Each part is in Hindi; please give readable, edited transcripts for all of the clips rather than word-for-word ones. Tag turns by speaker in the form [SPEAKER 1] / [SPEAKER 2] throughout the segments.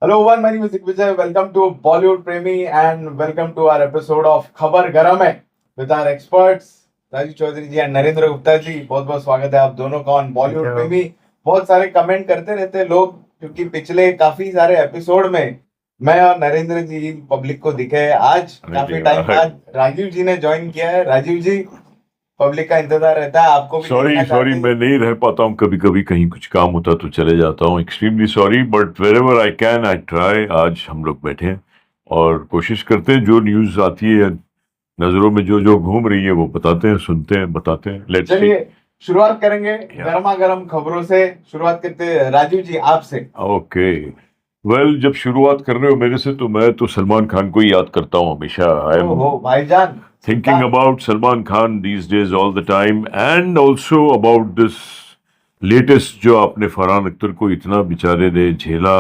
[SPEAKER 1] Hello, everyone. My name is Vijay. Welcome to Bollywood Premi and welcome to our episode of खबर गरम है with our experts Raju Chaudhary ji and Narendra Gupta ji. बहुत बहुत स्वागत है आप दोनों का ऑन बॉलीवुड प्रेमी. बहुत सारे कमेंट करते रहते हैं लोग क्योंकि पिछले काफी सारे एपिसोड में मैं और नरेंद्र जी पब्लिक को दिखे. आज काफी टाइम बाद राजीव जी ने ज्वाइन किया है. राजीव जी, पब्लिक का इंतजार रहता है आपको भी.
[SPEAKER 2] सॉरी मैं नहीं रह पाता हूँ. कभी कभी कहीं कुछ काम होता तो चले जाता हूँ. Extremely sorry, but wherever I can I try. आज हम लोग बैठे हैं और कोशिश करते हैं जो न्यूज आती है नजरों में जो जो घूम रही है वो बताते हैं, सुनते हैं, बताते हैं. लेट्स
[SPEAKER 1] चलिए शुरुआत करेंगे गर्मा गर्म खबरों से. शुरुआत करते हैं राजीव जी आपसे.
[SPEAKER 2] ओके वेल, जब शुरुआत कर रहे हो मेरे से तो मैं तो सलमान खान को ही याद करता हूँ हमेशा. आई एम
[SPEAKER 1] भाईजान
[SPEAKER 2] thinking about Salman Khan these days all the time, and also about this latest जो आपने फरहान अख्तर को इतना बेचारे ने झेला,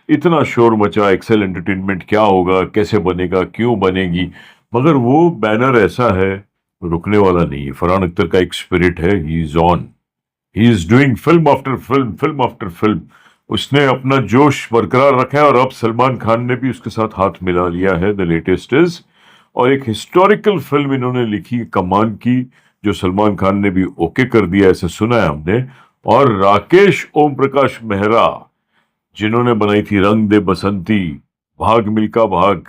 [SPEAKER 2] इतना शोर मचा. एक्सेल एंटरटेनमेंट क्या होगा, कैसे बनेगा, क्यों बनेगी, मगर वो बैनर ऐसा है रुकने वाला नहीं है. फरहान अख्तर का एक स्पिरिट है. He is on, he is doing film after film, film after film. उसने अपना जोश बरकरार रखा है और अब सलमान खान ने भी उसके साथ हाथ मिला लिया है. द लेटेस्ट इज, और एक हिस्टोरिकल फिल्म इन्होंने लिखी कमान की, जो सलमान खान ने भी ओके कर दिया, ऐसे सुना है हमने. और राकेश ओम प्रकाश मेहरा जिन्होंने बनाई थी रंग दे बसंती, भाग मिल्खा भाग.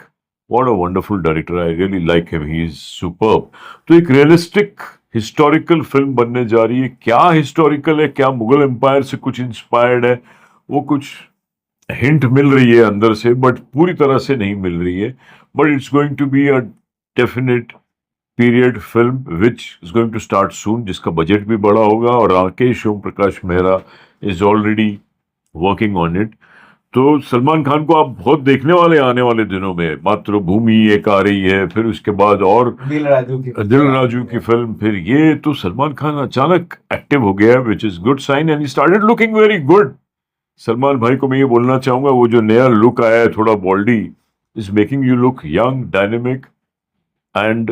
[SPEAKER 2] What a wonderful director. I really like him, he is superb. तो एक रियलिस्टिक हिस्टोरिकल फिल्म बनने जा रही है. क्या हिस्टोरिकल है, क्या मुगल एम्पायर से कुछ इंस्पायर्ड है, वो कुछ हिंट मिल रही है अंदर से, बट पूरी तरह से नहीं मिल रही है. But it's going to be a definite period film which is going to start soon, जिसका बजट भी बड़ा होगा. और Rakesh Om Prakash Mehra is already working on it. तो सलमान खान को आप बहुत देखने वाले आने वाले दिनों में. मातृभूमि एक आ रही है, फिर उसके बाद और दिल राजू की फिल्म. फिर ये तो सलमान खान अचानक एक्टिव हो गया है, which is good sign, and he started looking very good. Salman भाई को मैं ये बोलना चाहूंगा, वो जो नया लुक आया है, थोड़ा baldy, is making you look young, dynamic and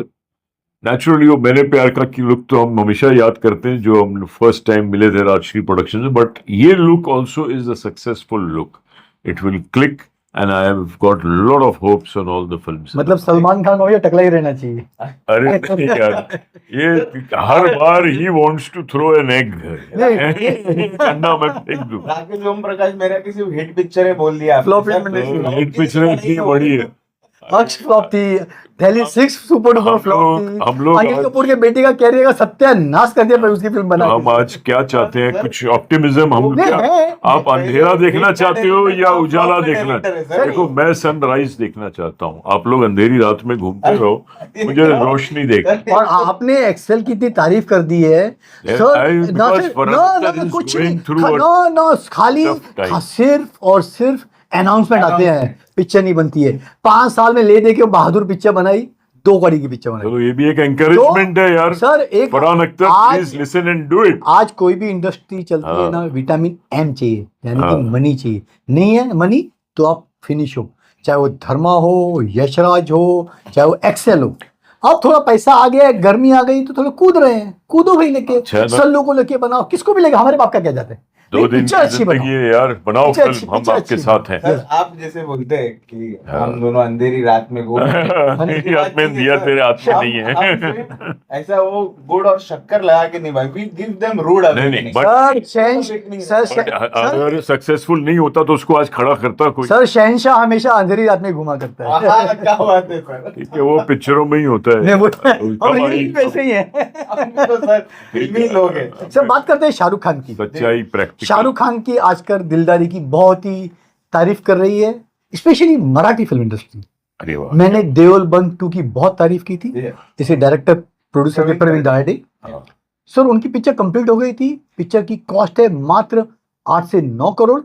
[SPEAKER 2] naturally. वो मैंने प्यार का की लुक तो हम हमेशा याद करते हैं, जो हम फर्स्ट टाइम मिले थे राजश्री प्रोडक्शन में. बट ये look also is a successful look. It will click and I have got lot of hopes on all the films.
[SPEAKER 3] मतलब सलमान खान को ये टकला ही रहना चाहिए.
[SPEAKER 2] अरे नहीं यार, ये हर बार ही wants to throw an egg. अंडा मैं फेंक दूं.
[SPEAKER 1] राकेश ओम प्रकाश मेरा किसी हिट पिक्चर है बोल दिया.
[SPEAKER 3] फ्लॉप में
[SPEAKER 2] हिट पिक्चर इतनी बड़ी है.
[SPEAKER 3] अक्ष फ्लॉप थी, दिल्ली 6 सुपर डुपर फ्लॉप थी.
[SPEAKER 2] हम लोग
[SPEAKER 3] अनिल कपूर के बेटे का कैरियर का सत्यानाश कर दिया पर उसकी फिल्म बना.
[SPEAKER 2] हम आज क्या चाहते हैं, कुछ ऑप्टिमिज्म. हम क्या, आप अंधेरा देखना चाहते हो या उजाला देखना? देखो, मैं सनराइज देखना चाहता हूँ. आप लोग अंधेरी रात में घूमते रहो, मुझे रोशनी देखना.
[SPEAKER 3] और आपने एक्सेल की इतनी तारीफ कर दी है सर. कुछ नहीं, खाली सिर्फ और सिर्फ अनाउंसमेंट आते हैं, पिक्चर नहीं बनती है. 5 साल में ले दे के बहादुर पिक्चर बनाई, 2 कड़ी की पिक्चर बनाई.
[SPEAKER 2] चलो, ये भी एक एनकरेजमेंट है यार.
[SPEAKER 3] सर एक
[SPEAKER 2] Farhan Akhtar, please listen and do it.
[SPEAKER 3] आज कोई भी इंडस्ट्री चलती है ना, विटामिन एम चाहिए, यानी कि मनी चाहिए. नहीं है मनी तो आप फिनिश हो. चाहे वो धर्मा हो, यशराज हो, चाहे वो एक्सेल हो. अब थोड़ा पैसा आ गया, गर्मी आ गई तो थोड़ा कूद रहे हैं. कूदो भाई लेके, सल्लू को लेके बनाओ, किसको भी लेके, हमारे बाप का क्या जाता है.
[SPEAKER 2] 2 दिन की जिंदगी है यार, बनाओ फिल्म, हम आपके साथ हैं.
[SPEAKER 1] सर आप जैसे बोलते हैं कि हम दोनों अंधेरी रात में घूम
[SPEAKER 2] हाथ में दिया तेरे हाथ में नहीं है.
[SPEAKER 1] ऐसा वो गुड़ और शक्कर लगा के नहीं भाई, वी गिव देम रूड.
[SPEAKER 2] नहीं, अगर सक्सेसफुल नहीं होता तो उसको आज खड़ा करता कोई.
[SPEAKER 3] सर शहनशाह हमेशा अंधेरी रात में घुमा करता है.
[SPEAKER 1] क्या बात है सर.
[SPEAKER 2] ठीक है, वो पिक्चरों में ही होता है.
[SPEAKER 3] वैसे ही है.
[SPEAKER 1] सर फिल्मी लोग हैं.
[SPEAKER 3] सर बात करते हैं शाहरुख खान की.
[SPEAKER 2] सच्चाई प्रैक्टिकल.
[SPEAKER 3] शाहरुख खान की आजकल दिलदारी की बहुत ही तारीफ कर रही है, स्पेशली मराठी फिल्म इंडस्ट्री.
[SPEAKER 2] अरे वाह.
[SPEAKER 3] मैंने देओल बंद 2 की बहुत तारीफ की थी. इसे डायरेक्टर प्रोड्यूसर प्रवीण दाड़े. सर उनकी पिक्चर कंप्लीट हो गई थी. पिक्चर की कॉस्ट है मात्र 8 से 9 करोड़.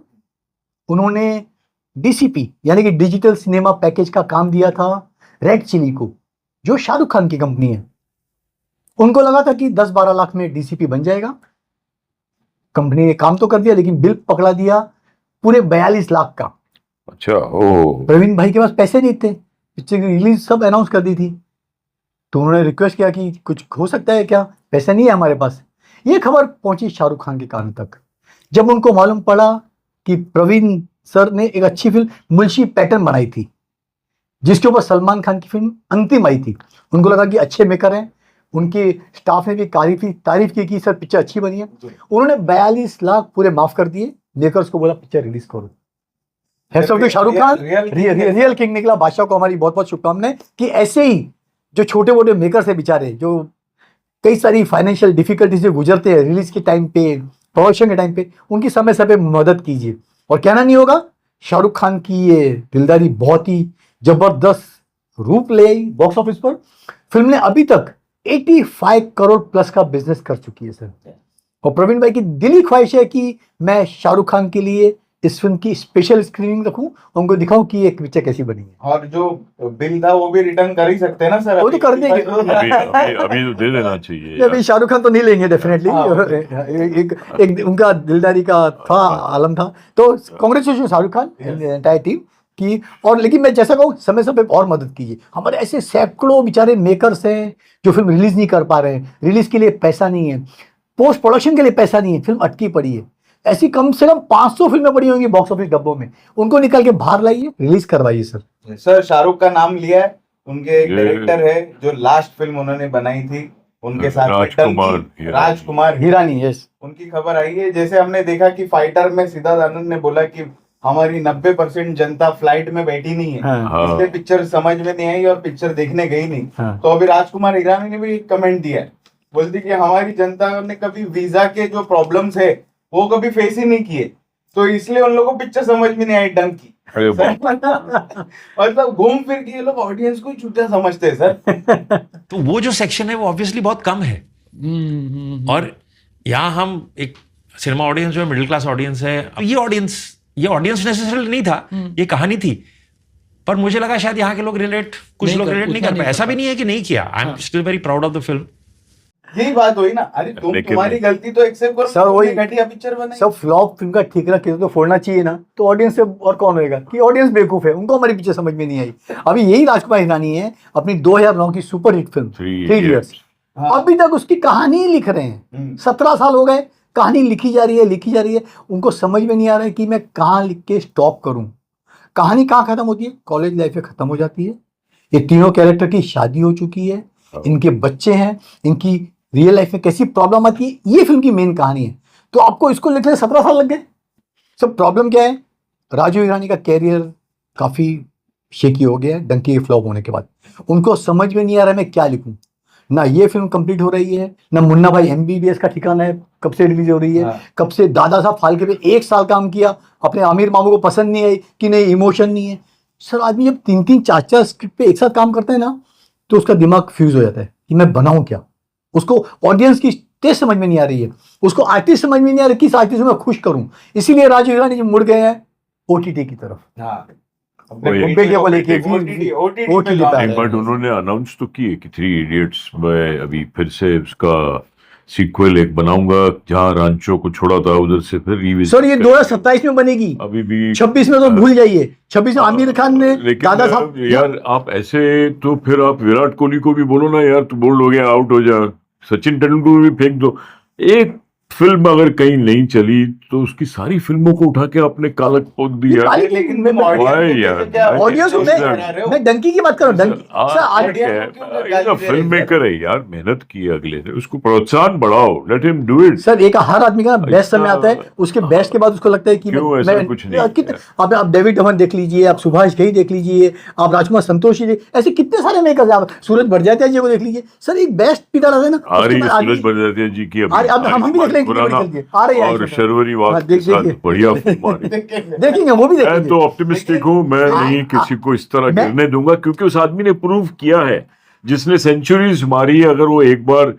[SPEAKER 3] उन्होंने डीसीपी यानी कि डिजिटल सिनेमा पैकेज का काम दिया था रेड चिली को, जो शाहरुख खान की कंपनी है. उनको लगा था कि 10-12 लाख में डीसीपी बन जाएगा. कंपनी ने काम तो कर दिया लेकिन बिल पकड़ा दिया पूरे 42 लाख का.
[SPEAKER 2] अच्छा. ओ,
[SPEAKER 3] प्रवीण भाई के पास पैसे नहीं थे, पिक्चर की रिलीज सब अनाउंस कर दी थी. तो उन्होंने रिक्वेस्ट किया कि कुछ हो सकता है क्या, पैसा नहीं है हमारे पास. ये खबर पहुंची शाहरुख खान के कान तक. जब उनको मालूम पड़ा कि प्रवीण सर ने एक अच्छी फिल्म मुंशी पैटर्न बनाई थी, जिसके ऊपर सलमान खान की फिल्म अंतिम आई थी। उनको लगा कि अच्छे मेकर हैं, उनके स्टाफ ने भी तारीफ की कि सर पिक्चर अच्छी बनी है। उन्होंने 42 लाख पूरे माफ कर दिए, मेकर्स को बोला पिक्चर रिलीज करो। शाहरुख खान रियल किंग निकला। बादशाह को हमारी बहुत बहुत शुभकामनाएं कि ऐसे ही जो छोटे मोटे मेकर्स है बेचारे, जो कई सारी फाइनेंशियल डिफिकल्टी से गुजरते हैं रिलीज के टाइम पे, प्रोडक्शन के टाइम पे, उनकी समय समय मदद कीजिए। और कहना नहीं होगा, शाहरुख खान की ये दिलदारी बहुत ही जबरदस्त रूप ले आई बॉक्स ऑफिस पर। फिल्म ने अभी तक 85 करोड़ प्लस का बिजनेस कर चुकी है सर। और प्रवीण भाई की दिली ख्वाहिश है कि मैं शाहरुख खान के लिए इस फिल्म की स्पेशल स्क्रीनिंग रखूं, उनको दिखाऊं कि ये पिक्चर कैसी बनी है।
[SPEAKER 1] और जो बिल था वो भी रिटर्न कर ही सकते हैं ना सर?
[SPEAKER 3] वो तो कर देंगे।
[SPEAKER 2] अभी तो दे देना चाहिए।
[SPEAKER 3] अभी शाहरुख खान तो नहीं लेंगे डेफिनेटली। एक उनका दिलदारी का था आलम था। तो congratulation Shahrukh Khan entire team की। और लेकिन मैं जैसा कहूँ, समय समय पे और मदद कीजिए। हमारे ऐसे सैकड़ों बेचारे मेकर्स हैं जो फिल्म रिलीज नहीं कर पा रहे हैं, रिलीज के लिए पैसा नहीं है, पोस्ट प्रोडक्शन के लिए पैसा नहीं है, फिल्म अटकी पड़ी है। ऐसी कम से कम 500 फिल्में पड़ी होंगी बॉक्स ऑफिस डब्बों में, उनको निकाल के बाहर लाइए, रिलीज करवाइए सर।
[SPEAKER 1] सर शाहरुख का नाम लिया है, उनके एक डायरेक्टर है जो लास्ट फिल्म उन्होंने बनाई थी उनके साथ, राजकुमार
[SPEAKER 3] हिरानी। यस,
[SPEAKER 1] उनकी खबर आई है। जैसे हमने देखा कि फाइटर में सिद्धार्थ आनंद ने बोला कि हमारी 90% जनता फ्लाइट में बैठी नहीं है, इसलिए पिक्चर समझ में नहीं आई और पिक्चर देखने गई नहीं। तो अभी राजकुमार हिरानी ने भी कमेंट दिया है, बोलती कि हमारी जनता ने कभी वीजा के जो प्रॉब्लम्स है वो कभी फेस ही नहीं किए, तो इसलिए उन लोगों को पिक्चर समझ में नहीं आई ढंग की। मतलब घूम फिर के ये लोग ऑडियंस को छूटा समझते हैं सर।
[SPEAKER 4] तो वो जो सेक्शन है वो ऑब्वियसली बहुत कम है। और यहाँ हम एक सिनेमा ऑडियंस जो है मिडिल क्लास ऑडियंस है। ये ऑडियंस नेसेसरली नहीं था, ये कहानी थी, पर मुझे लगा शायद यहाँ के लोग कुछ लोग रिलेट नहीं कर पाए। ऐसा भी नहीं है कि नहीं किया। I am still very proud of the film.
[SPEAKER 1] यही बात हुई ना, अरे तुम्हारी गलती तो एक्सेप्ट करो
[SPEAKER 3] सर, वही
[SPEAKER 1] घटिया पिक्चर बनाई।
[SPEAKER 3] सब फ्लॉप फिल्म का ठिकाना किसी तो फोड़ना चाहिए ना, तो ऑडियंस से और कौन होएगा कि ऑडियंस बेवकूफ है, उनको हमारी पिक्चर समझ में नहीं आई। अभी यही राजकुमार हिरानी है, अपनी 2009 की सुपर हिट फिल्म 3 इडियट्स, अभी तक उसकी कहानी लिख रहे हैं। 17 साल हो गए, कहानी लिखी जा रही है। उनको समझ में नहीं आ रहा है कि मैं कहाँ लिख के स्टॉप करूँ। कहानी कहाँ खत्म होती है? कॉलेज लाइफ में खत्म हो जाती है। ये तीनों कैरेक्टर की शादी हो चुकी है, इनके बच्चे हैं, इनकी रियल लाइफ में कैसी प्रॉब्लम आती है, ये फिल्म की मेन कहानी है। तो आपको इसको लिखने 17 साल लग गए। सब प्रॉब्लम क्या है? राजू हिरानी का कैरियर काफ़ी शेकी हो गया है डंकी के फ्लॉप होने के बाद। उनको समझ में नहीं आ रहा है मैं क्या लिखूं। ना ये फिल्म कंप्लीट हो रही है, ना मुन्ना भाई MBBS का ठिकाना है कब से रिलीज हो रही है। कब से दादा साहब फाल्के पे 1 साल काम किया, अपने आमिर मामू को पसंद नहीं आई कि नहीं इमोशन नहीं है। सर आदमी जब 3-3 4-4 स्क्रिप्ट पे एक साथ काम करता है ना, तो उसका दिमाग फ्यूज हो जाता है कि मैं बनाऊं क्या। उसको ऑडियंस की टेस्ट समझ में नहीं आ रही है, उसको आर्टिस्ट समझ में नहीं आ रही किस आर्टिस्ट को मैं खुश करूं। इसीलिए राजू हिरानी मुड़ गए हैं OTT की तरफ।
[SPEAKER 2] बट उन्होंने अनाउंस तो किए कि 3 इडियट्स में अभी फिर से उसका सीक्वल एक बनाऊंगा, जहां रांचो को छोड़ा था उधर से फिर रिविजिट।
[SPEAKER 3] सर ये 2027 में बनेगी,
[SPEAKER 2] अभी भी
[SPEAKER 3] 26 में तो भूल जाइए। 26 में आमिर खान ने दादा साहब।
[SPEAKER 2] यार आप ऐसे तो फिर आप विराट कोहली को भी बोलो ना यार, तू बोल्ड हो गया, आउट हो जा। सचिन तेंदुलकर भी फेंक दो। एक फिल्म अगर कहीं नहीं चली तो उसकी सारी फिल्मों को उठा के आपने कालक पोत दिया।
[SPEAKER 1] लेकिन
[SPEAKER 3] ऑडियंस मैं डंकी की बात कर रहा हूँ।
[SPEAKER 2] फिल्म मेकर है यार, मेहनत की अगले ने, उसको प्रोत्साहन बढ़ाओ, let him do it.
[SPEAKER 3] Sir एक हर आदमी का बेस्ट समय आता है, उसके बेस्ट के बाद उसको लगता है कि
[SPEAKER 2] कुछ नहीं।
[SPEAKER 3] आप डेविड धवन देख लीजिए, आप सुभाष घई देख लीजिए, आप राजकुमार संतोषी, ऐसे कितने सारे मेकर्स हैं। आप सूरज बड़जात्या जी को देख लीजिए। सर एक बेस्ट पीरियड आता है ना,
[SPEAKER 2] सूरज बड़जात्या जी की
[SPEAKER 3] हम भी देख लेंगे
[SPEAKER 2] और शर्वरी वाक के साथ बढ़िया
[SPEAKER 3] देखेंगे, वो भी
[SPEAKER 2] मैं तो ऑप्टिमिस्टिक हूँ। मैं नहीं किसी को इस तरह गिरने दूंगा, क्योंकि उस आदमी ने प्रूव किया है, जिसने सेंचुरीज मारी है। अगर वो एक बार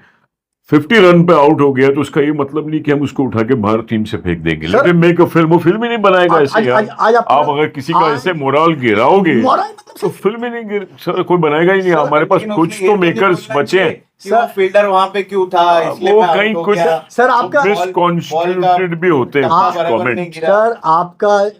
[SPEAKER 2] 50 रन पे आउट हो गया तो उसका ये मतलब नहीं कि हम उसको उठा के बाहर टीम से फेंक देंगे। लेकिन मेक अ फिल्म, वो फिल्म ही नहीं बनाएगा ऐसे यार। आप अगर किसी का ऐसे मोरल गिराओगे तो फिल्म ही नहीं सर कोई बनाएगा ही नहीं। हमारे पास कुछ तो मेकर्स बचे हैं।
[SPEAKER 1] सर फील्डर वहां पे क्यों था, इसलिए
[SPEAKER 2] वो कहीं कुछ
[SPEAKER 3] सर आपका
[SPEAKER 2] मिसकॉन्स्टिट्यूटेड भी होते हैं कमेंट।
[SPEAKER 3] सर आपका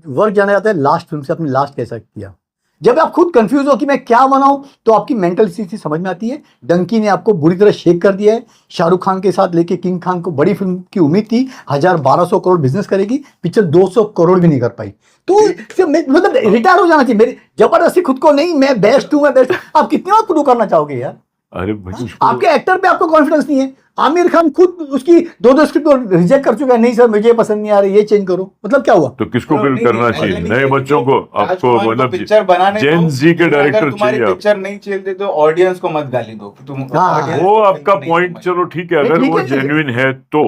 [SPEAKER 3] वर्क जाना जाता है लास्ट फिल्म से, आपने लास्ट कैसा किया। जब आप खुद कंफ्यूज हो कि मैं क्या बनाऊं, तो आपकी मेंटल स्थिति समझ में आती है। डंकी ने आपको बुरी तरह शेक कर दिया है। शाहरुख खान के साथ लेके किंग खान को बड़ी फिल्म की उम्मीद थी, 1200 करोड़ बिजनेस करेगी, पिक्चर 200 करोड़ भी नहीं कर पाई। तो मतलब रिटायर हो जाना चाहिए। मेरी जबरदस्ती खुद को नहीं, मैं बेस्ट हूं, आप कितनी बार प्रूव करना चाहोगे यार?
[SPEAKER 2] अरे भाई
[SPEAKER 3] आपके एक्टर पे आपको कॉन्फिडेंस नहीं है। आमिर खान खुद उसकी दो स्क्रिप्ट को रिजेक्ट कर चुका है, नहीं सर मुझे पसंद नहीं आ रही, ये चेंज करो। मतलब क्या हुआ?
[SPEAKER 2] तो किसको फिर करना चाहिए? नए बच्चों को? आपको मतलब
[SPEAKER 1] पिक्चर बनाने
[SPEAKER 2] जेन जी के डायरेक्टर चाहिए।
[SPEAKER 1] पिक्चर नहीं चलते तो ऑडियंस को मत गाली दो कि तुम
[SPEAKER 2] वो आपका पॉइंट चलो ठीक है, अगर वो जेन्युइन है तो।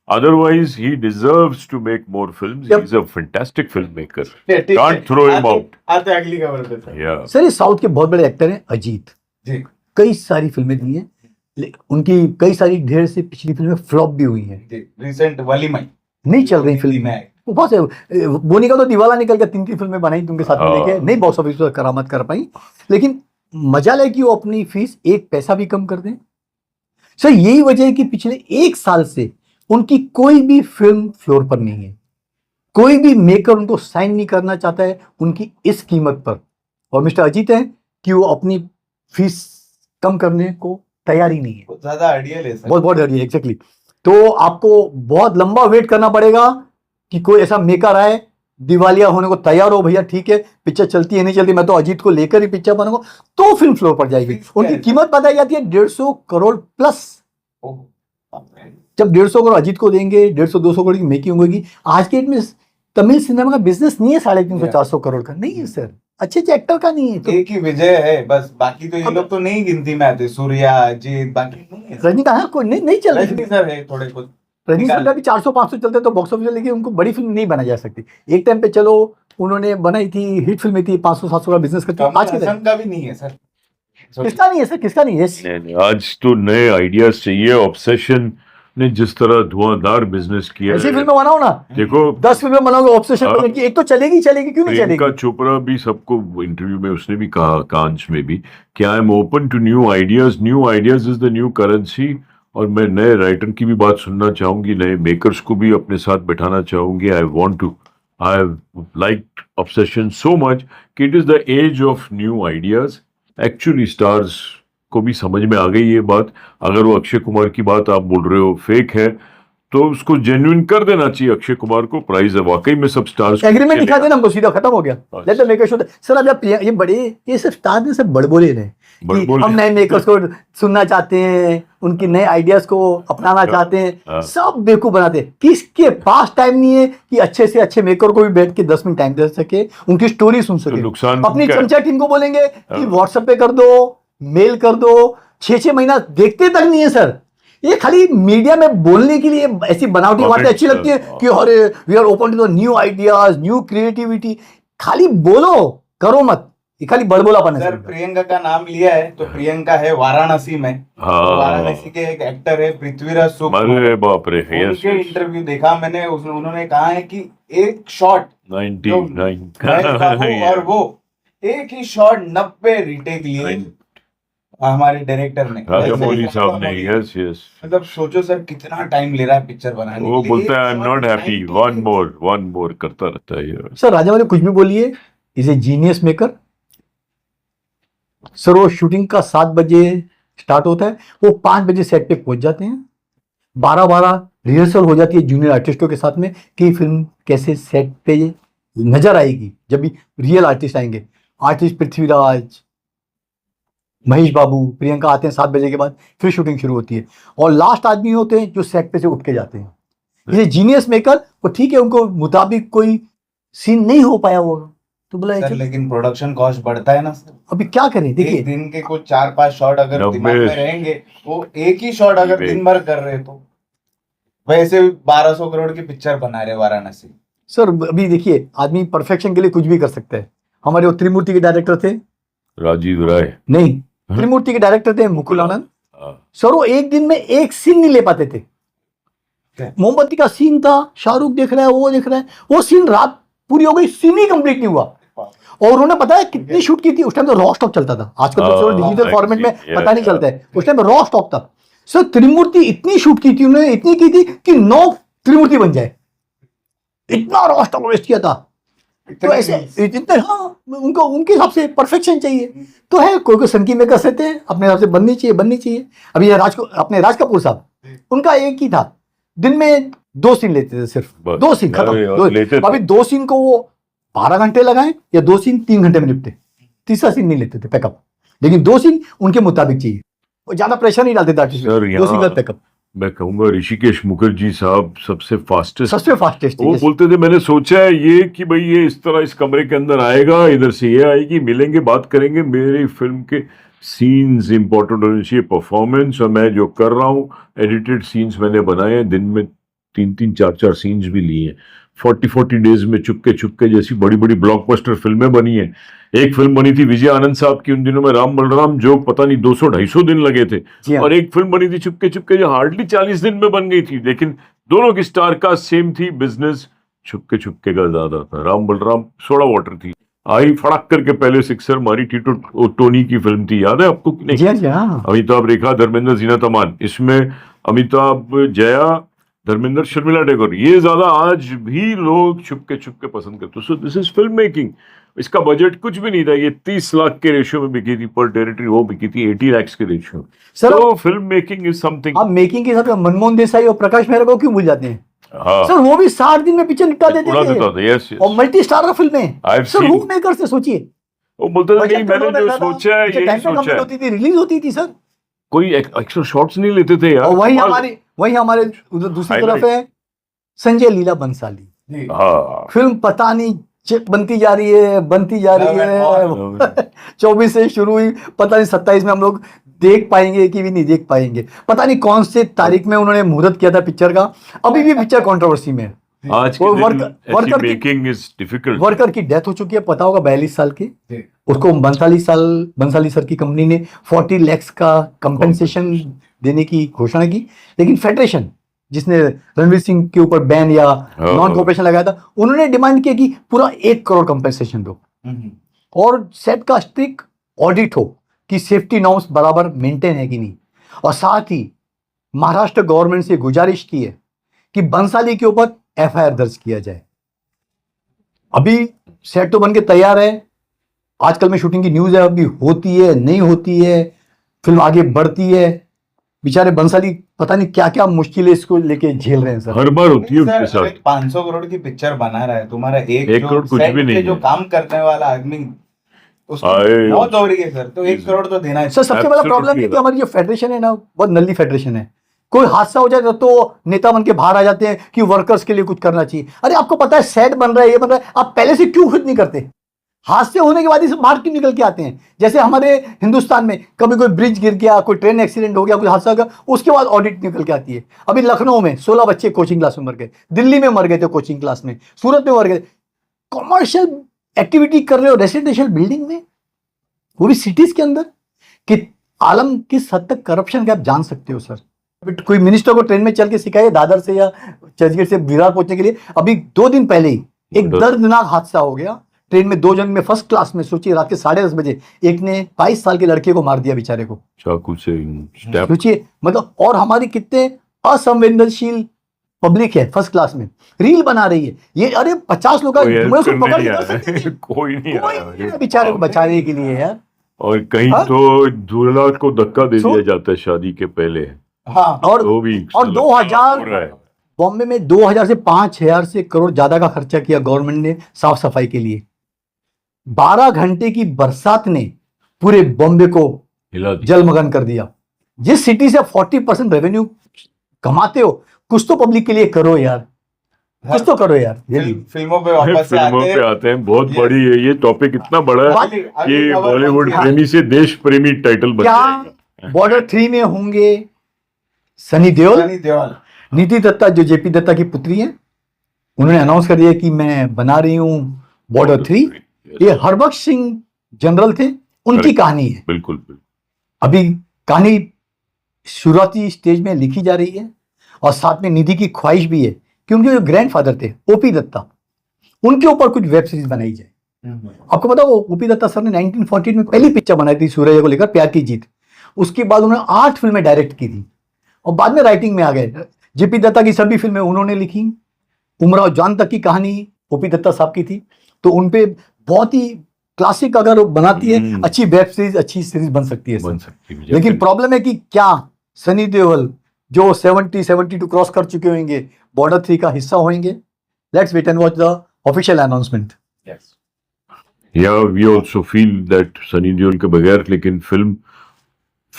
[SPEAKER 2] Otherwise he deserves to make more films. He is a fantastic film maker, can't throw him out.
[SPEAKER 1] आते अगली खबर पे सर।
[SPEAKER 3] सर ये साउथ के बहुत बड़े एक्टर हैं अजीत
[SPEAKER 1] जी,
[SPEAKER 3] कई सारी फिल्में दी हैं, उनकी कई सारी ढेर से पिछली फिल्में फ्लॉप भी हुई हैं,
[SPEAKER 1] रिसेंट वलीमा
[SPEAKER 3] नहीं चल रही फिल्म में। वो बहुत है, बोनी का तो दिवाला निकल गया, 3 फिल्में बनाई उनके साथ में लेके, नहीं बॉक्स ऑफिस पर करामत कर पाई। लेकिन मजा है कि वो अपनी फीस 1 पैसा भी कम कर दें। सर यही वजह है कि पिछले 1 साल से उनकी कोई भी फिल्म फ्लोर पर नहीं है, कोई भी मेकर उनको साइन नहीं करना चाहता है उनकी इस कीमत पर। और मिस्टर अजीत है कि वो अपनी फीस कम करने को तैयार ही नहीं है।
[SPEAKER 1] ज्यादा आइडियल है सर,
[SPEAKER 3] बहुत आइडियल, एग्जैक्टली। तो आपको बहुत लंबा वेट करना पड़ेगा कि कोई ऐसा मेकर आए, दिवालिया होने को तैयार हो, भैया ठीक है पिक्चर चलती है नहीं चलती, मैं तो अजीत को लेकर ही पिक्चर बनाऊंगा, तो फिल्म फ्लोर पर जाएगी। उनकी कीमत बताई जाती है 150 करोड़ प्लस। जब 150 करोड़ अजीत को देंगे, 150-200 करोड़ की मेकिंग होगी। आज के डेट में तमिल सिनेमा का बिजनेस नहीं है 350-400 करोड़ का, नहीं है सर, अच्छे एक्टर का नहीं है। तो
[SPEAKER 1] एक ही विजय है बस, बाकी तो ये लोग तो नहीं गिनती में आते, सूर्या, अजीत, बाकी नहीं है।
[SPEAKER 3] रजनीकांत कोई नहीं चल
[SPEAKER 1] रजनी
[SPEAKER 3] रही
[SPEAKER 1] सर है थोड़े कुछ।
[SPEAKER 3] रजनीकांत का भी 400-500 चलते तो बॉक्स ऑफिस, लेकिन उनको बड़ी फिल्म नहीं बनाई जा सकती। एक टाइम पे चलो उन्होंने बनाई थी, हिट फिल्म थी, 500-700 का बिजनेस करती। आज के
[SPEAKER 1] का भी नहीं है सर,
[SPEAKER 3] किसका नहीं है सर, किसका नहीं है?
[SPEAKER 2] नहीं, आज तो नए आइडियाज चाहिए। ऑब्सेशन ने जिस तरह धुआंधार बिजनेस किया
[SPEAKER 3] ऐसी
[SPEAKER 2] है,
[SPEAKER 3] फिल्में बनाओ ना,
[SPEAKER 2] देखो
[SPEAKER 3] 10 फिल्में बनाओगे ऑब्सेशन की, एक तो चलेगी, क्यों नहीं चलेगी?
[SPEAKER 2] प्रियंका चोपड़ा भी सबको इंटरव्यू में उसने भी कहा, कांच में भी, कि I am open to new ideas is the new currency. और मैं नए राइटर की भी बात सुनना चाहूंगी, नए मेकर्स को भी अपने साथ बैठाना चाहूंगी। I have liked obsession so much कि it is the age of new ideas. Actually stars को भी समझ में आ गई ये बात। अगर वो अक्षय कुमार की बात आप बोल रहे हो फेक है, तो उसको जेन्युइन कर देना चाहिए। अक्षय कुमार को प्राइज है, वाकई में सब स्टार्स
[SPEAKER 3] एग्रीमेंट दिखा देना हमको, सीधा खत्म हो गया। Let the maker show. Sir अब ये बड़े, ये सब स्टार ने सब बड़बोले रहे कि हम नए मेकर्स को सुनना चाहते हैं, उनके नए आइडियाज को अपनाना चाहते हैं, सब बेवकूफ बनाते हैं। किसके पास टाइम नहीं है कि अच्छे से अच्छे मेकर को भी बैठ के 10 मिनट टाइम दे सके, उनकी स्टोरी सुन सके।
[SPEAKER 2] नुकसान
[SPEAKER 3] अपनी चमचा टीम को बोलेंगे कि व्हाट्सएप पे कर दो, मेल कर दो, 6-6 महीना देखते तक नहीं है सर। ये खाली मीडिया में बोलने के लिए ऐसी बनावटी बातें अच्छी लगती है कि अरे we are open to the new ideas, new creativity. खाली बोलो, करो मत, ये खाली बड़बोलापन है
[SPEAKER 1] सर। प्रियंका का नाम लिया है तो प्रियंका है वाराणसी में। वाराणसी के एक एक्टर है पृथ्वीराज सुख,
[SPEAKER 2] अरे बाप रे,
[SPEAKER 1] उनके इंटरव्यू देखा मैंने, उन्होंने कहा है कि एक शॉट
[SPEAKER 2] 99
[SPEAKER 1] और वो एक ही शॉट 90 रीटेक लिए हमारे डायरेक्टर ने,
[SPEAKER 2] राजामौली साहब ने। यस
[SPEAKER 1] मतलब सोचो सर कितना टाइम ले रहा है पिक्चर बनाने
[SPEAKER 2] वो
[SPEAKER 1] के लिए।
[SPEAKER 2] बोलता है I am not happy, one more करता रहता है ये।
[SPEAKER 3] सर राजामौली कुछ भी बोलिए, is a genius maker. Sir वो शूटिंग का 7 बजे स्टार्ट होता है, वो 5 बजे सेट पे पहुंच जाते हैं, 12 रिहर्सल हो जाती है जूनियर आर्टिस्टों के साथ में कि फिल्म कैसे सेट पे नजर आएगी जब भी रियल आर्टिस्ट आएंगे। आर्टिस्ट पृथ्वीराज, महेश बाबू, प्रियंका आते हैं 7 बजे के बाद, फिर शूटिंग शुरू होती है। और लास्ट आदमी होते हैं जो सेट पे से उठ के जाते हैं। ये जीनियस मेकर, वो ठीक है उनको मुताबिक कोई सीन नहीं हो पाया वो, तो बोला
[SPEAKER 1] सर लेकिन प्रोडक्शन कॉस्ट बढ़ता है ना सर।
[SPEAKER 3] अभी क्या करें, देखिए
[SPEAKER 1] एक दिन के कुछ 4-5 शॉट अगर दिमाग में रहेंगे, वो एक ही शॉट अगर दिन भर कर रहे तो वैसे 1200 करोड़ की पिक्चर बना रहे वाराणसी।
[SPEAKER 3] सर अभी देखिए आदमी परफेक्शन के लिए कुछ भी कर सकता है। हमारे वो त्रिमूर्ति के डायरेक्टर थे,
[SPEAKER 2] राजीव राय
[SPEAKER 3] नहीं त्रिमूर्ति के डायरेक्टर थे मुकुल आनंद सर। वो एक दिन में एक सीन नहीं ले पाते थे। मोमबत्ती का सीन था, शाहरुख देख रहा है, वो देख रहा है, वो सीन रात पूरी हो गई, सीन ही कंप्लीट नहीं हुआ। और उन्होंने पता है कितनी शूट की थी उस टाइम, तो रॉ स्टॉक चलता था। आजकल तो डिजिटल फॉर्मेट में पता नहीं चलता है, उस टाइम रॉ स्टॉक था। सर त्रिमूर्ति इतनी शूट की थी उन्होंने, इतनी की थी कि 9 त्रिमूर्ति बन जाए, इतना रॉ स्टॉक वेस्ट किया था। तो ऐसे इतने, हाँ, उनको उनके हिसाब से परफेक्शन चाहिए तो है, कोई सनकी में कर सकते हैं, अपने हिसाब से बननी चाहिए। अभी ये अपने राज कपूर साहब, उनका एक ही था, दिन में 2 सीन लेते थे, सिर्फ 2 सीन खत्म। अभी 2 सीन को वो 12 घंटे लगाएं या 2 सीन 3 घंटे में निपटे, तीसरा सीन नहीं लेते थे पैकअप, लेकिन 2 सीन उनके मुताबिक चाहिए, वो ज्यादा प्रेशर नहीं डालते थे। 2 सीन का पैकअप।
[SPEAKER 2] मैं कहूंगा ऋषिकेश मुखर्जी साहब सबसे फास्टेस्ट। वो
[SPEAKER 3] yes.
[SPEAKER 2] बोलते थे मैंने सोचा है ये कि भाई ये इस तरह इस कमरे के अंदर आएगा, इधर से ये आएगी, मिलेंगे, बात करेंगे, मेरी फिल्म के सीन्स इंपॉर्टेंट होने चाहिए, परफॉर्मेंस, और मैं जो कर रहा हूँ एडिटेड सीन्स मैंने बनाए हैं, दिन में 3-3, 4-4 सीन्स भी लिए हैं, 40 डेज में चुपके जैसी बड़ी बड़ी ब्लॉकबस्टर फिल्में बनी हैं। एक फिल्म बनी थी विजय आनंद साहब की उन दिनों में, राम बलराम, जो पता नहीं 200-250 दिन लगे थे, और एक फिल्म बनी थी चुपके जो हार्डली 40 दिन में बन गई थी, लेकिन दोनों की स्टार कास्ट सेम थी, बिजनेस चुपके का ज्यादा था। राम बलराम सोडा वाटर थी, आई फड़क करके पहले सिक्सर मारी, टीटो टोनी की फिल्म थी, याद है आपको कि नहीं? अमिताभ, रेखा, धर्मेंद्र, जीनत अमान, इसमें अमिताभ, जया, धर्मेंद्र, शर्मिला टैगोर, ये ज्यादा आज भी लोग चुपके पसंद करते। So this is film making. इसका बजट कुछ भी नहीं था, ये 30 लाख के रेशियो में बिकी थी पर टेरिटरी, वो बिकी थी 80 लाख के रेशियो। तो फिल्म मेकिंग इज समथिंग।
[SPEAKER 3] आप मेकिंग के साथ मनमोहन देसाई और प्रकाश मेहरा को क्यों भूल जाते हैं?
[SPEAKER 2] हाँ।
[SPEAKER 3] सर वो भी 60 दिन में पिक्चर निपटा देते थे,
[SPEAKER 2] yes.
[SPEAKER 3] और मल्टी स्टारर फिल्में। सर वो मेकर से सोचिए,
[SPEAKER 2] वो बोलते थे नहीं मैंने जो सोचा है यही सोचा है।
[SPEAKER 3] होती थी, रिलीज होती थी सर,
[SPEAKER 2] कोई एक्स्ट्रा शॉट्स नहीं लेते थे यार।
[SPEAKER 3] और वही हमारे उधर दूसरी तरफ है संजय लीला बंसाली।
[SPEAKER 2] हाँ।
[SPEAKER 3] फिल्म पता नहीं बनती जा रही है 24 से शुरू हुई, पता नहीं 27 में हम लोग देख पाएंगे कि भी नहीं देख पाएंगे, पता नहीं कौन से तारीख में उन्होंने मुहूर्त किया था पिक्चर का, अभी भी पिक्चर कंट्रोवर्सी में है।
[SPEAKER 2] आज के दिन मेकिंग इज डिफिकल्ट।
[SPEAKER 3] वर्कर की डेथ हो चुकी है, पता होगा, 42 साल की, उसको बंसाली सर की कंपनी ने 40 लाख का कंपेंसेशन देने की घोषणा की, लेकिन फेडरेशन जिसने रणवीर सिंह के ऊपर बैन या नॉन कोऑपरेशन लगाया था, उन्होंने डिमांड किया कि पूरा 1 करोड़ कंपेंसेशन दो, और सेट का स्ट्रिक्ट ऑडिट हो कि सेफ्टी नॉर्म्स बराबर मेंटेन है कि नहीं, और साथ ही महाराष्ट्र गवर्नमेंट से गुजारिश की है कि बंसाली के ऊपर एफआईआर दर्ज किया जाए। अभी सेट तो बन के तैयार है, आजकल में शूटिंग की न्यूज है, अभी होती है नहीं होती है, फिल्म आगे बढ़ती है, बेचारे बंसाली पता नहीं क्या क्या मुश्किलें इसको लेके झेल रहे हैं सर।
[SPEAKER 2] हर बार होती है उनके साथ।
[SPEAKER 1] 500 करोड़ की पिक्चर बना रहा है, तुम्हारा 1
[SPEAKER 2] करोड़ कुछ भी नहीं,
[SPEAKER 1] जो काम करने वाला आदमी उसको मौत हो रही है सर, तो 1 करोड़ तो देना है
[SPEAKER 3] सर। सबसे बड़ा प्रॉब्लम है कि हमारी जो फेडरेशन है ना, बहुत नल्ली फेडरेशन है, कोई हादसा हो जाए तो नेता बन के बाहर आ जाते हैं कि वर्कर्स के लिए कुछ करना चाहिए। अरे आपको पता है सेट बन रहा है, ये बन रहा है, आप पहले से क्यों खुद नहीं करते? हादसे होने के बाद ही सब बाहर क्यों निकल के आते हैं? जैसे हमारे हिंदुस्तान में कभी कोई ब्रिज गिर गया, कोई ट्रेन एक्सीडेंट हो गया, कोई हादसा हो गया, उसके बाद ऑडिट निकल के आती है। अभी लखनऊ में 16 बच्चे कोचिंग क्लास में मर गए, दिल्ली में मर गए थे कोचिंग क्लास में, सूरत में मर गए। कॉमर्शियल एक्टिविटी कर रहे हो रेसिडेंशियल बिल्डिंग में, वो भी सिटीज के अंदर, कि आलम किस हद तक करप्शन का आप जान सकते हो सर। कोई मिनिस्टर को ट्रेन में चल के सिखाइए दादर से या चर्चगेट से विरार पहुंचने के लिए। अभी 2 दिन पहले ही एक दर्दनाक हादसा हो गया ट्रेन में, 2 जन में फर्स्ट क्लास में, सोचिए रात के 10:30 बजे एक ने 22 साल के लड़के को मार दिया बेचारे को
[SPEAKER 2] चाकू से।
[SPEAKER 3] सोचिए मतलब, और हमारी कितने असंवेदनशील पब्लिक है फर्स्ट क्लास में, रील बना रही है ये। अरे 50 लोग कोई नहीं बेचारे को बचाने के लिए यार।
[SPEAKER 2] और कहीं तो दूल्हा को धक्का दे दिया जाता है शादी के पहले।
[SPEAKER 3] हाँ, और 2000 बॉम्बे में 2000 से 5000 से करोड़ ज्यादा का खर्चा किया गवर्नमेंट ने साफ सफाई के लिए। 12 घंटे की बरसात ने पूरे बॉम्बे को जलमग्न कर दिया। जिस सिटी से 40% रेवेन्यू कमाते हो, कुछ तो पब्लिक के लिए करो यार, कुछ तो करो यार।
[SPEAKER 1] फिल्मों पे वापस
[SPEAKER 2] आते हैं। बहुत बड़ी है ये टॉपिक, इतना बड़ा है कि बॉलीवुड प्रेमी से देश प्रेमी टाइटल बन जाएगा।
[SPEAKER 3] बॉर्डर 3 में होंगे सनी देओल, नीति दत्ता जो जेपी दत्ता की पुत्री है, उन्होंने अनाउंस कर दिया कि मैं बना रही हूं बॉर्डर 3। ये हरबख्श सिंह जनरल थे, उनकी कहानी है।
[SPEAKER 2] बिल्कुल।
[SPEAKER 3] अभी कहानी शुरुआती स्टेज में लिखी जा रही है, और साथ में निधि की ख्वाहिश भी है कि उनके जो ग्रैंडफादर थे ओपी दत्ता, उनके ऊपर कुछ वेब सीरीज बनाई जाए। आपको पता हो ओपी दत्ता सर ने 1914 में पहली पिक्चर बनाई थी सूरज को लेकर, प्यार की जीत। उसके बाद उन्होंने 8 फिल्में डायरेक्ट की थी, और बाद में राइटिंग में आ गए। जेपी दत्ता की सभी फिल्में उन्होंने लिखी। उमराव जान तक की कहानी ओपी दत्ता साहब की थी। तो उनपे बहुत ही क्लासिक अगर वो बनाती है,
[SPEAKER 2] हम्म।
[SPEAKER 3] अच्छी वेब सीरीज, अच्छी सीरीज बन सकती है
[SPEAKER 2] बन
[SPEAKER 3] सर।
[SPEAKER 2] सकती है
[SPEAKER 3] लेकिन प्रॉब्लम है कि क्या सनी देओल जो 72 क्रॉस कर चुके होंगे, बॉर्डर 3 का हिस्सा होंगे? Let's wait and watch the official announcement.
[SPEAKER 1] Yes.
[SPEAKER 2] या we also feel that Sunny Deol के बगैर लेकिन फिल्म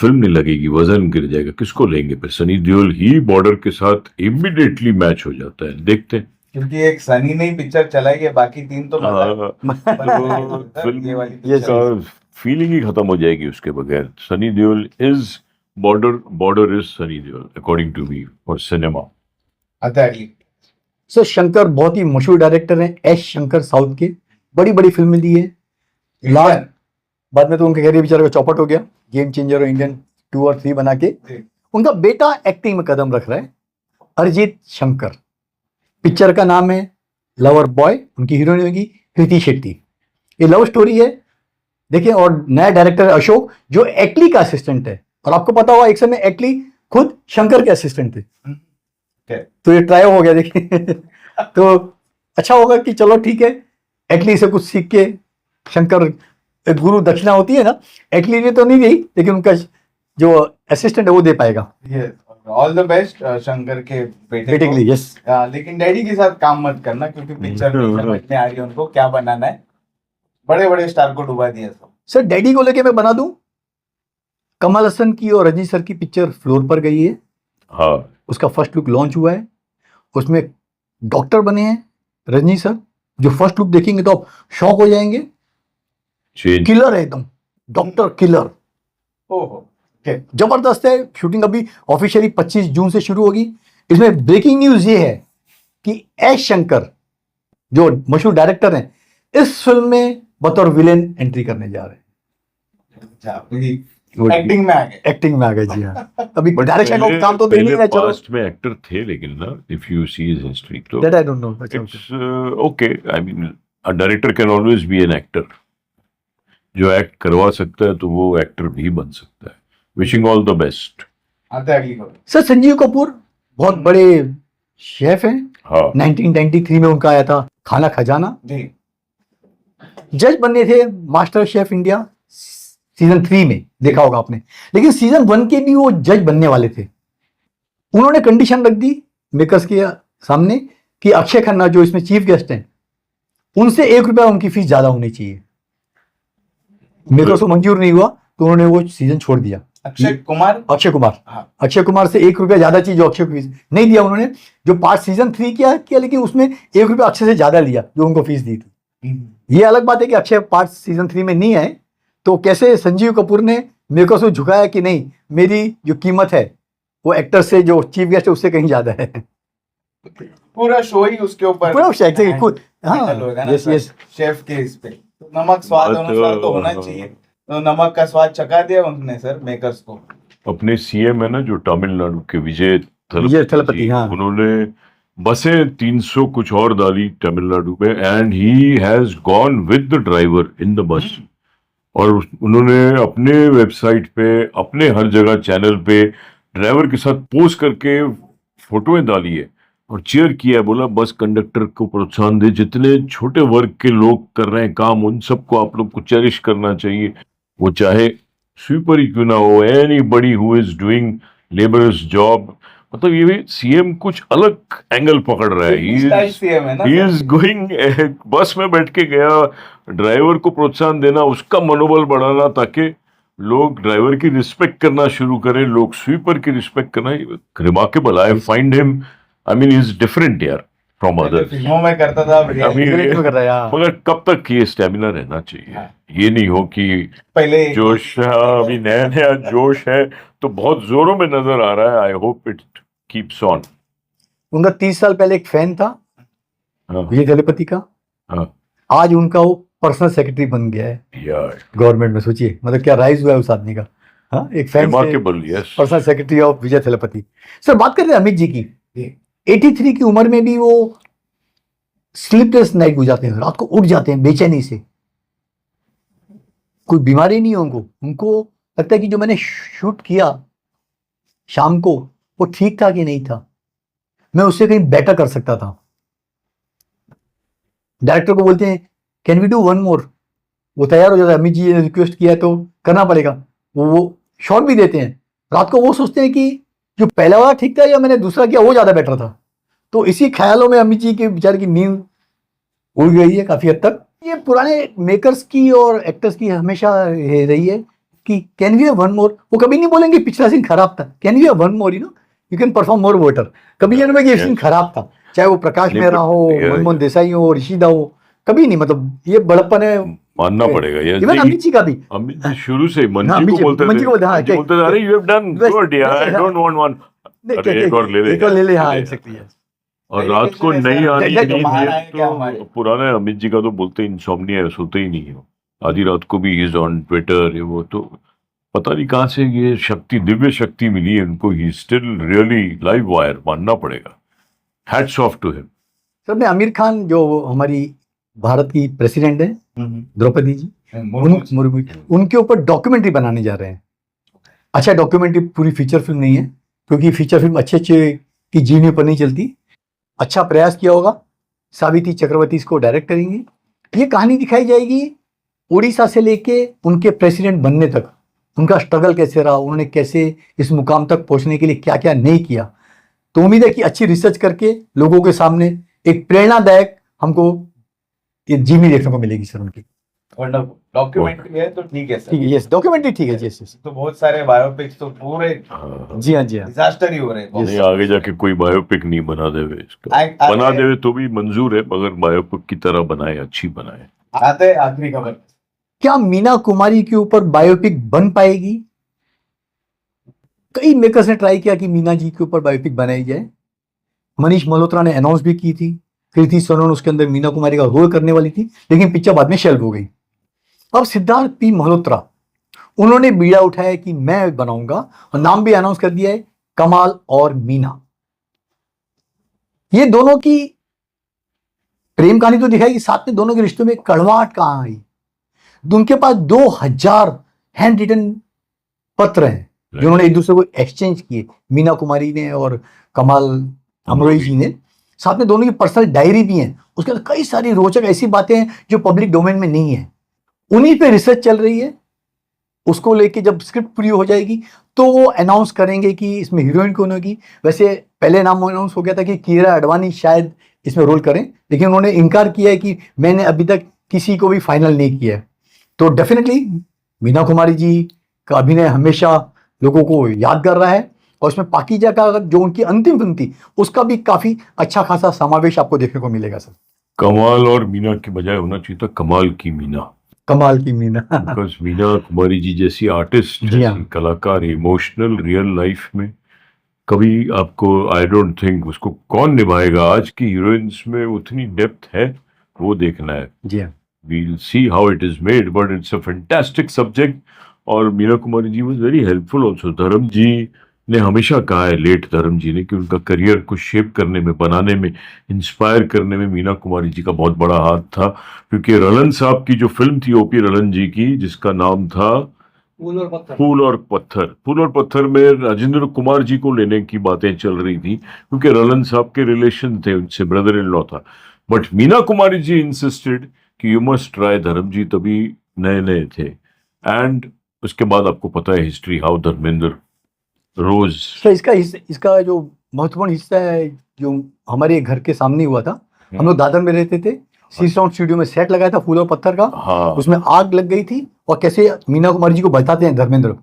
[SPEAKER 2] नहीं लगेगी, वजन गिर जाएगा, किसको लेंगे फिर? सनी देओल ही बॉर्डर के साथ इमीडिएटली मैच हो जाता है, देखते हैं।
[SPEAKER 1] क्योंकि एक सनी ने ही पिक्चर चलाई है, बाकी 3 तो मजाक
[SPEAKER 2] तो
[SPEAKER 1] ये वाली
[SPEAKER 2] फिल्म
[SPEAKER 3] Yes,
[SPEAKER 1] पिक्चर।
[SPEAKER 2] का फीलिंग ही खत्म हो जाएगी उसके बगैर। Sunny Deol is Border is Sunny Deol according to me for cinema.
[SPEAKER 1] Exactly.
[SPEAKER 3] Sir Shankar बहुत ही मशहूर डायरेक्टर हैं, एस शंकर, साउथ के, बड़ी बड़ी फिल्में दी है। लास्ट बाद में तो उनके कैरियर बेचारे का चौपट हो गया, गेम चेंजर और इंडियन 2 और 3 बना के।
[SPEAKER 1] जी।
[SPEAKER 3] उनका बेटा एक्टिंग में कदम रख रहा है, अरिजीत शंकर। पिक्चर का नाम है लवर बॉय, उनकी हीरोइन होगी कृति शेट्टी। ये लव स्टोरी है, देखिए। और नया डायरेक्टर है अशोक, जो एटली का असिस्टेंट है। और आपको पता होगा एक समय एटली खुद शंकर के असिस्टेंट थे।
[SPEAKER 1] Okay.
[SPEAKER 3] तो ये ट्राई हो गया, देखिए। तो अच्छा होगा कि चलो ठीक है, एटली से कुछ सीख के शंकर, एक गुरु दक्षिणा होती है ना, एटली ने तो नहीं दी, लेकिन उनका जो असिस्टेंट है वो दे पाएगा।
[SPEAKER 1] Yes. All the best Shankar के बेटे
[SPEAKER 3] बेटे के
[SPEAKER 1] को।
[SPEAKER 3] लिए, यस।
[SPEAKER 1] लेकिन डैडी के साथ काम मत करना, क्योंकि पिक्चर नहीं समझ में आ रही है उनको क्या बनाना है। बड़े बड़े स्टार को डुबा दिया सब।
[SPEAKER 3] सर डैडी को लेके मैं बना दूं, कमल हसन की और रजनी सर की पिक्चर फ्लोर पर गई है।
[SPEAKER 2] हाँ,
[SPEAKER 3] उसका फर्स्ट लुक लॉन्च हुआ है, उसमें डॉक्टर बने हैं रजनी सर, जो फर्स्ट लुक देखेंगे तो आप शॉक हो जाएंगे।
[SPEAKER 2] चेंज
[SPEAKER 3] किलर है एकदम, डॉक्टर किलर,
[SPEAKER 1] ओहो।
[SPEAKER 3] जबरदस्त है। शूटिंग अभी ऑफिशियली 25 जून से शुरू होगी। इसमें ब्रेकिंग न्यूज ये है कि एस शंकर, जो मशहूर डायरेक्टर हैं, इस फिल्म में बतौर विलेन एंट्री करने जा रहे हैं।
[SPEAKER 1] एक्टिंग में आ गए।
[SPEAKER 3] एक्टिंग में आ गए, जी हाँ। अभी डायरेक्शन का काम तो नहीं है, चलो।
[SPEAKER 2] पास्ट में एक्टर थे, लेकिन ना if you see his history तो
[SPEAKER 3] that I don't know.
[SPEAKER 2] It's okay. I mean a director can always be an actor. जो एक्ट करवा सकता है तो वो एक्टर भी बन सकता है। Wishing all the best.
[SPEAKER 1] आते अगली खबर।
[SPEAKER 3] सर संजीव कपूर बहुत बड़े शेफ हैं।
[SPEAKER 2] हाँ,
[SPEAKER 3] 1993 में उनका आया था खाना खजाना।
[SPEAKER 1] जी।
[SPEAKER 3] जज बनने थे मास्टर शेफ इंडिया सीजन 3 में, देखा होगा आपने। लेकिन सीजन 1 के भी वो जज बनने वाले थे। उन्होंने कंडीशन रख दी मेकर्स के सामने कि अक्षय खन्ना, जो इसमें चीफ गेस्ट हैं, उनसे ₹1 उनकी फीस ज्यादा होनी चाहिए। मेकर्स को मंजूर नहीं हुआ तो उन्होंने वो सीजन छोड़ दिया।
[SPEAKER 1] अक्षय कुमार।
[SPEAKER 3] अक्षय कुमार,
[SPEAKER 1] हाँ।
[SPEAKER 3] अक्षय कुमार से ₹1 ज्यादा चाहिए, जो अक्षय को फीस नहीं दिया उन्होंने। जो पार्ट सीजन 3 किया, लेकिन उसमें ₹1 अक्षय से ज्यादा लिया जो उनको फीस दी थी। ये अलग बात है कि अक्षय पार्ट सीजन 3 में नहीं आए, तो कैसे संजीव कपूर ने मेकर्स को झुकाया कि नहीं, मेरी जो कीमत है वो एक्टर से, जो चीफ गेस्ट है, उससे कहीं ज्यादा है।
[SPEAKER 1] पूरा शो ही उसके ऊपर
[SPEAKER 3] पूरा शेफ से खुद, हाँ,
[SPEAKER 1] handle होगा ना
[SPEAKER 3] यस
[SPEAKER 1] सर,
[SPEAKER 3] यस।
[SPEAKER 1] शेफ के इस पे। तो नमक स्वाद अनुसार तो होना चाहिए। तो नमक का स्वाद चखा दिया उन्होंने सर मेकर्स को।
[SPEAKER 2] अपने सीएम है ना जो तमिलनाडु के विजय
[SPEAKER 3] थलपति,
[SPEAKER 2] जी,
[SPEAKER 3] हाँ।
[SPEAKER 2] उन्होंने बसें 300 कुछ और डाली तमिलनाडु में, and he has gone with the driver in the bus. और उन्होंने अपने वेबसाइट पे, अपने हर जगह चैनल पे ड्राइवर के साथ पोस्ट करके फोटोएं डाली है और चीयर किया है। बोला बस कंडक्टर को प्रोत्साहन दे, जितने छोटे वर्ग के लोग कर रहे हैं काम, उन सबको आप लोग को चेरिश करना चाहिए। वो चाहे स्वीपर ही क्यों ना हो, anybody who is doing labours job. मतलब ये भी सीएम कुछ अलग एंगल पकड़ रहा है।
[SPEAKER 1] स्टाइल सीएम है ना
[SPEAKER 2] ही
[SPEAKER 1] सर।
[SPEAKER 2] इज गोइंग, बस में बैठ के गया, ड्राइवर को प्रोत्साहन देना, उसका मनोबल बढ़ाना, ताकि लोग ड्राइवर की रिस्पेक्ट करना शुरू करें, लोग स्वीपर की रिस्पेक्ट करना। Remarkable, I find him, I mean is different यार फ्रॉम
[SPEAKER 1] पहले
[SPEAKER 2] अदर्स।
[SPEAKER 1] फिल्मों में करता था,
[SPEAKER 2] अभी
[SPEAKER 3] Direct में कर रहा है, हाँ।
[SPEAKER 2] मगर कब तक ये स्टेमिना रहना चाहिए?
[SPEAKER 1] हाँ।
[SPEAKER 2] ये नहीं हो कि
[SPEAKER 1] पहले
[SPEAKER 2] जोश, हाँ, अभी नया नया जोश है तो बहुत जोरों में नजर आ रहा है। I hope it keeps on.
[SPEAKER 3] उनका 30 साल पहले एक फैन था
[SPEAKER 2] हाँ,
[SPEAKER 3] विजय थलपति का,
[SPEAKER 2] हाँ,
[SPEAKER 3] आज उनका वो पर्सनल सेक्रेटरी बन गया है
[SPEAKER 2] यार
[SPEAKER 3] गवर्नमेंट में। सोचिए मतलब क्या राइज हुआ है उस आदमी का। हाँ, एक फैन से
[SPEAKER 2] remarkable, yes.
[SPEAKER 3] Personal secretary of Vijay Thalapathy. Sir बात कर रहे हैं अमित जी की।
[SPEAKER 1] जी।
[SPEAKER 3] 83 की उम्र में भी वो स्लीपलेस नाइट गुजारते हैं, रात को उठ जाते हैं बेचैनी से। कोई बीमारी नहीं है उनको। उनको लगता है कि जो मैंने शूट किया शाम को वो ठीक था कि नहीं था, मैं उससे कहीं बेटर कर सकता था। डायरेक्टर को बोलते हैं can we do one more, वो तैयार हो जाता है, अमित जी ने रिक्वेस्ट किया है तो करना पड़ेगा, वो शॉट भी देते हैं। रात को वो सोचते हैं कि जो पहला वाला ठीक था या मैंने दूसरा किया वो ज्यादा बेटर था। तो इसी ख्यालों में अमित जी के बेचारे की नींद उड़ गई है काफी हद तक। ये पुराने मेकर्स की और एक्टर्स की हमेशा ये रही है कि can we have one more. वो कभी नहीं बोलेंगे पिछला सीन खराब था, can we have one more, you can perform more better. कभी ये नहीं कि ये सीन खराब था, चाहे वो प्रकाश मेहरा हो, मनमोहन देसाई हो, ऋषिदा हो, कभी नहीं। मतलब ये बड़प्पन है,
[SPEAKER 2] मानना पड़ेगा ये।
[SPEAKER 3] इवन अमित जी का भी,
[SPEAKER 2] अमित जी शुरू से
[SPEAKER 3] हाँ,
[SPEAKER 2] मंजी
[SPEAKER 3] अमित
[SPEAKER 2] को
[SPEAKER 3] जी-
[SPEAKER 2] बोलते
[SPEAKER 3] मंजी को बोलते, हाँ,
[SPEAKER 2] मंजी बोलते थे, अरे यू हैव डन
[SPEAKER 3] बस-
[SPEAKER 2] गुड यार, आई डोंट वांट वन, अरे एक और ले ले
[SPEAKER 3] एक और ले ले, हाँ
[SPEAKER 2] ले।
[SPEAKER 3] एग्जैक्टली।
[SPEAKER 2] और रात को नहीं आनी
[SPEAKER 3] जय-
[SPEAKER 2] नींद,
[SPEAKER 1] हमारा
[SPEAKER 2] ये
[SPEAKER 1] है क्या हमारे?
[SPEAKER 2] तो पुराने अमित जी का तो बोलते इंसोम्निया है, सोते ही नहीं है, आधी रात को भी इज ऑन ट्विटर, ये वो। तो पता नहीं कहाँ से ये शक्ति, दिव्य शक्ति मिली है उनको, he still really live wire, मानना पड़ेगा, hats off to him.
[SPEAKER 3] Sir ने आमिर खान जो हमारी भारत की प्रेसिडेंट है द्रौपदी जी मुर्मू, उनके ऊपर डॉक्यूमेंट्री बनाने जा रहे हैं। अच्छा डॉक्यूमेंट्री, पूरी फीचर फिल्म नहीं है, क्योंकि फीचर फिल्म अच्छे की जीवनी पर नहीं चलती। अच्छा प्रयास किया होगा, सावित्री चक्रवर्ती इसको डायरेक्ट करेंगी। ये कहानी दिखाई जाएगी उड़ीसा से लेके उनके प्रेसिडेंट बनने तक, उनका स्ट्रगल कैसे रहा, उन्होंने कैसे इस मुकाम तक पहुंचने के लिए क्या क्या नहीं किया। तो उम्मीद है कि अच्छी रिसर्च करके लोगों के सामने एक प्रेरणादायक हमको ये जीवनी देखने को मिलेगी सर उनकी।
[SPEAKER 1] डॉक्यूमेंट्री है तो ठीक है सर,
[SPEAKER 3] ठीक है, यस डॉक्यूमेंट्री ठीक है, यस यस।
[SPEAKER 1] तो बहुत सारे बायोपिक्स तो पूरे
[SPEAKER 2] हाँ,
[SPEAKER 3] जी हाँ जी हाँ।
[SPEAKER 1] डिजास्टर ही हो रहे हैं।
[SPEAKER 2] नहीं आगे जाके कोई बायोपिक नहीं बना देवे इसको, बना देवे तो भी मंजूर है, मगर बायोपिक की तरह बनाए, अच्छी बनाए।
[SPEAKER 1] आते हैं आखिरी खबर।
[SPEAKER 3] क्या मीना कुमारी के ऊपर बायोपिक बन पाएगी? कई मेकर्स ने ट्राई किया कि मीना जी के ऊपर बायोपिक बनाई जाए। मनीष मल्होत्रा ने अनाउंस भी की थी, कृति सनोन उसके अंदर मीना कुमारी का रोल करने वाली थी, लेकिन पिक्चर बाद में शेल्व हो गई। अब सिद्धार्थ पी मल्होत्रा, उन्होंने बीड़ा उठाया कि मैं बनाऊंगा, और नाम भी अनाउंस कर दिया है, कमाल और मीना। ये दोनों की प्रेम कहानी तो दिखाएगी, साथ में दोनों के रिश्तों में कड़वाहट कहां आई। उनके पास 2000 हैंड रिटन पत्र हैं जो उन्होंने एक दूसरे को एक्सचेंज किए, मीना कुमारी ने और कमाल अमरोही जी ने। साथ में दोनों की पर्सनल डायरी भी है, उसके अंदर कई सारी रोचक ऐसी बातें हैं जो पब्लिक डोमेन में नहीं है। उन्हीं पे रिसर्च चल रही है। उसको लेके जब स्क्रिप्ट पूरी हो जाएगी तो वो अनाउंस करेंगे कि इसमें हीरोइन कौन होगी। वैसे पहले नाम अनाउंस हो गया था कि कीरा अडवाणी शायद इसमें रोल करें, लेकिन उन्होंने इनकार किया है कि मैंने अभी तक किसी को भी फाइनल नहीं किया है। तो डेफिनेटली मीना कुमारी जी का अभिनय हमेशा लोगों को यादगार रहा है, और उसमें पाकीजा का जो उनकी अंतिम फिल्म थी उसका भी काफी अच्छा खासा समावेश आपको देखने को मिलेगा सर।
[SPEAKER 2] कमाल और मीना के बजाय होना चाहिए था कमाल की मीना,
[SPEAKER 3] कमाल की मीना।
[SPEAKER 2] बिकॉज मीना कुमारी जी जैसी आर्टिस्ट,
[SPEAKER 3] जी हाँ।
[SPEAKER 2] जैसी कलाकार, इमोशनल रियल लाइफ में कभी आपको, आई डोंट थिंक उसको कौन निभाएगा। आज की हीरोइंस में उतनी डेप्थ है, वो देखना है।
[SPEAKER 3] जी हाँ।
[SPEAKER 2] we'll see how it is made, but it's a fantastic subject. और मीना कुमारी जी was very helpful also. धर्म जी ने हमेशा कहा है, लेट धर्म जी ने, कि उनका करियर को शेप करने में, बनाने में, इंस्पायर करने में मीना कुमारी जी का बहुत बड़ा हाथ था। क्योंकि रलन साहब की जो फिल्म थी ओपी रलन जी की, जिसका नाम था फूल और पत्थर में राजेंद्र कुमार जी को लेने की बातें चल रही थी, क्योंकि रलन साहब के रिलेशन थे उनसे, ब्रदर इन लॉ था। बट मीना कुमारी जी इंसिस्टेड कि you must try Dharam ji, तभी नए थे। एंड उसके बाद आपको पता है हिस्ट्री, हाउ धर्मेंद्र रोज।
[SPEAKER 3] तो इसका जो महत्वपूर्ण हिस्सा है जो हमारे घर के सामने हुआ था, हम लोग दादर में रहते थे, सी साउंड स्टूडियो में सेट लगाया था फूल और पत्थर का।
[SPEAKER 2] हाँ,
[SPEAKER 3] उसमें आग लग गई थी, और कैसे मीना कुमारी जी को बताते हैं धर्मेंद्र,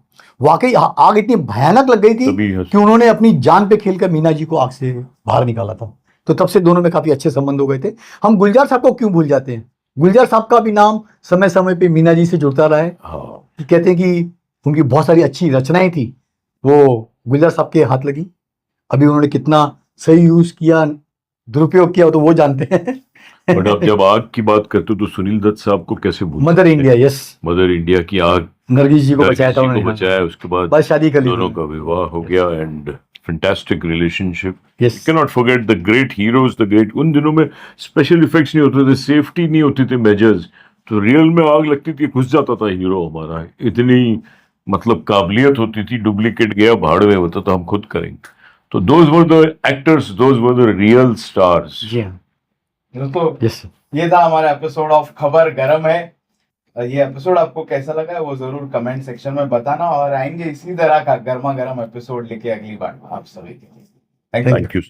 [SPEAKER 3] वाकई आग इतनी भयानक लग गई थी
[SPEAKER 2] तभी
[SPEAKER 3] कि उन्होंने अपनी जान पे खेलकर मीना जी को आग से बाहर निकाला था। तो तब से दोनों में काफी अच्छे संबंध हो गए थे। हम गुलजार साहब को क्यों भूल जाते हैं? गुलजार साहब का भी नाम समय समय पे मीना जी से जुड़ता रहा है।
[SPEAKER 2] हाँ,
[SPEAKER 3] कहते हैं कि उनकी बहुत सारी अच्छी रचनाएं थी, वो गुलजार साहब के हाथ लगी। अभी उन्होंने कितना सही यूज किया, दुरुपयोग किया, तो वो जानते हैं।
[SPEAKER 2] बट अब जब आग की बात करते हो तो सुनील दत्त साहब को कैसे भूल
[SPEAKER 3] मदर
[SPEAKER 2] सकते
[SPEAKER 3] इंडिया,
[SPEAKER 2] हैं?
[SPEAKER 3] यस,
[SPEAKER 2] मदर इंडिया की आग,
[SPEAKER 3] नरगिस जी को
[SPEAKER 2] नरगिस
[SPEAKER 3] बचाया था
[SPEAKER 2] जी को
[SPEAKER 3] उन्होंने,
[SPEAKER 2] बचाया, उसके बाद
[SPEAKER 3] बस शादी कर ली
[SPEAKER 2] दोनों
[SPEAKER 3] थी।
[SPEAKER 2] का विवाह हो गया, and fantastic relationship.
[SPEAKER 3] Yes,
[SPEAKER 2] can not forget the great heroes, the great. उन दिनों में स्पेशल इफेक्ट्स नहीं होते थे, सेफ्टी नहीं होती थी मेजर्स, तो रियल में आग लगती थी, घुस जाता था हीरो हमारा। इतनी मतलब काबिलियत होती थी, डुप्लीकेट गया भाड़ में होता तो हम खुद करेंगे। तो those were the actors, those were the real stars.
[SPEAKER 3] जी हाँ,
[SPEAKER 1] दोस्तों
[SPEAKER 3] यस।
[SPEAKER 1] ये था हमारा एपिसोड ऑफ खबर गरम है। ये एपिसोड आपको कैसा लगा है वो जरूर कमेंट सेक्शन में बताना, और आएंगे इसी तरह का गर्मा गर्म एपिसोड लेके अगली बार आप सभी के लिए। Thank you.
[SPEAKER 2] Thank you.